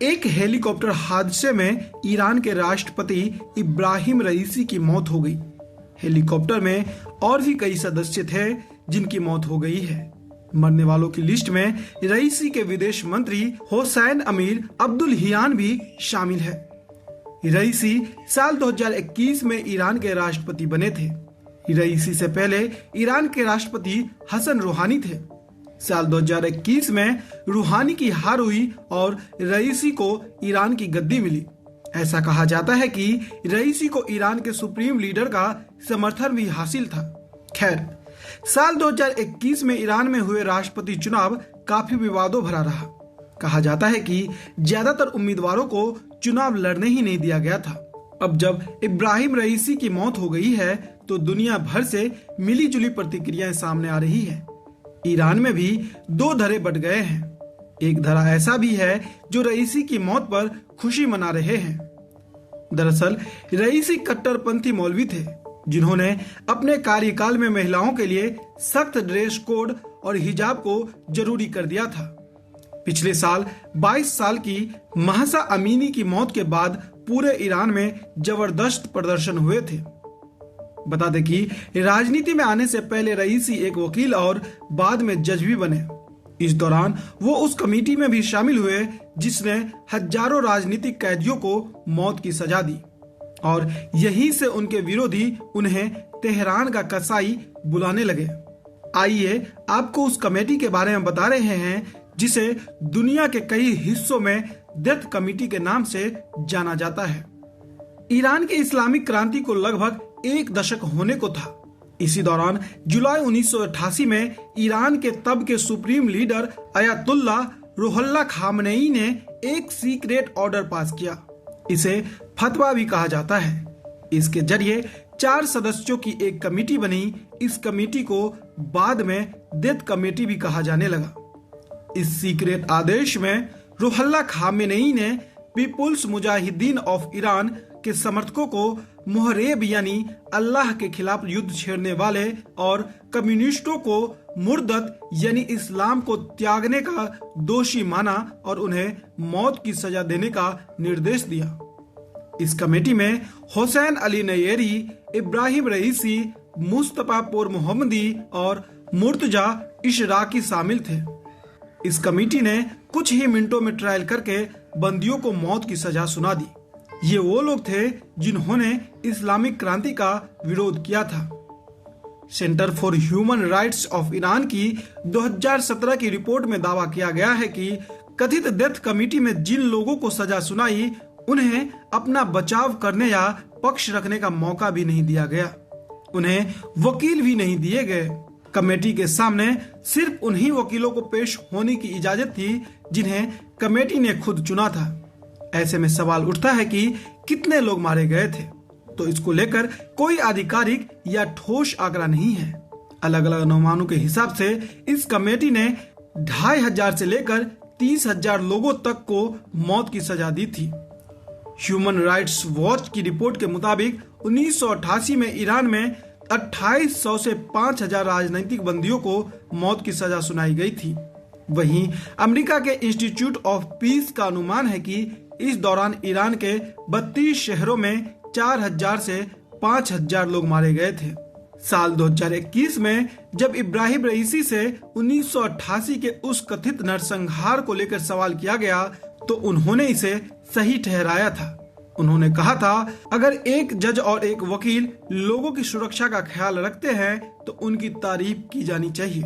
एक हेलीकॉप्टर हादसे में ईरान के राष्ट्रपति इब्राहिम रईसी की मौत हो गई। हेलीकॉप्टर में और भी कई सदस्य थे जिनकी मौत हो गई है। मरने वालों की लिस्ट में रईसी के विदेश मंत्री हुसैन अमीर अब्दुल्लाहियान भी शामिल है। रईसी साल 2021 में ईरान के राष्ट्रपति बने थे। रईसी से पहले ईरान के राष्ट्रपति हसन रूहानी थे। साल 2021 में रूहानी की हार हुई और रईसी को ईरान की गद्दी मिली। ऐसा कहा जाता है कि रईसी को ईरान के सुप्रीम लीडर का समर्थन भी हासिल था। खैर, साल 2021 में ईरान में हुए राष्ट्रपति चुनाव काफी विवादों भरा रहा। कहा जाता है कि ज्यादातर उम्मीदवारों को चुनाव लड़ने ही नहीं दिया गया था। अब जब इब्राहिम रईसी की मौत हो गई है तो दुनिया भर से मिली जुली प्रतिक्रियाएं सामने आ रही है। ईरान में भी दो धड़े बट गए हैं। एक धड़ा ऐसा भी है जो रईसी की मौत पर खुशी मना रहे हैं। दरअसल रईसी कट्टरपंथी मौलवी थे जिन्होंने अपने कार्यकाल में महिलाओं के लिए सख्त ड्रेस कोड और हिजाब को जरूरी कर दिया था। पिछले साल 22 साल की महसा अमीनी की मौत के बाद पूरे ईरान में जबरदस्त प्रदर्शन हुए थे। बता दें कि राजनीति में आने से पहले रईसी एक वकील और बाद में जज भी बने। इस दौरान वो उस कमेटी में भी शामिल हुए जिसने हजारों राजनीतिक कैदियों को मौत की सजा दी और यहीं से उनके विरोधी उन्हें तेहरान का कसाई बुलाने लगे। आइए आपको उस कमेटी के बारे में बता रहे हैं जिसे दुनिया के कई हिस्सों में डेथ कमेटी के नाम से जाना जाता है। ईरान की इस्लामिक क्रांति को लगभग एक दशक होने को था। इसी दौरान जुलाई 1988 में ईरान के तब के supreme leader Ayatollah Ruhollah Khamenei ने एक सीक्रेट ऑर्डर पास किया। इसे फतवा भी कहा जाता है। इसके जरिए 4 सदस्यों की एक कमेटी बनी। इस कमेटी को बाद में डेथ कमेटी भी कहा जाने लगा। इस सीक्रेट आदेश में रुहुल्लाह खामनेई ने पीपुल्स मुजाहिदीन ऑफ ईरान के समर्थकों को मुहरेब यानी अल्लाह के खिलाफ युद्ध छेड़ने वाले और कम्युनिस्टों को मुर्दत यानी इस्लाम को त्यागने का दोषी माना और उन्हें मौत की सजा देने का निर्देश दिया। इस कमेटी में हुसैन अली नयेरी, इब्राहिम रईसी, मुस्तफा पोर मोहम्मदी और मुर्तजा इशराकी शामिल थे। इस कमेटी ने कुछ ही मिनटों में ट्रायल करके बंदियों को मौत की सजा सुना दी। ये वो लोग थे जिन्होंने इस्लामिक क्रांति का विरोध किया था। Centre for human rights of Iran की 2017 की रिपोर्ट में दावा किया गया है कि कथित डेथ कमेटी में जिन लोगों को सजा सुनाई उन्हें अपना बचाव करने या पक्ष रखने का मौका भी नहीं दिया गया। उन्हें वकील भी नहीं दिए गए। कमेटी के सामने सिर्फ उन्हीं वकीलों को पेश होने की इजाजत थी जिन्हें कमेटी ने खुद चुना था। ऐसे में सवाल उठता है कि कितने लोग मारे गए थे, तो इसको लेकर कोई आधिकारिक या ठोस आंकड़ा नहीं है। अलग अलग अनुमानों के हिसाब से इस कमेटी ने 2500 से लेकर 30,000 लोगों तक को मौत की सजा दी थी। ह्यूमन राइट्स वॉच की रिपोर्ट के मुताबिक 1988 में ईरान में 2800 से 5000 राजनीतिक बंदियों को मौत की सजा सुनाई गई थी। वहीं अमेरिका के इंस्टीट्यूट ऑफ पीस का अनुमान है कि इस दौरान ईरान के 32 शहरों में 4000 से 5000 लोग मारे गए थे। साल 2021 में जब इब्राहिम रईसी से 1988 के उस कथित नरसंहार को लेकर सवाल किया गया तो उन्होंने इसे सही ठहराया था। उन्होंने कहा था, अगर एक जज और एक वकील लोगों की सुरक्षा का ख्याल रखते हैं तो उनकी तारीफ की जानी चाहिए।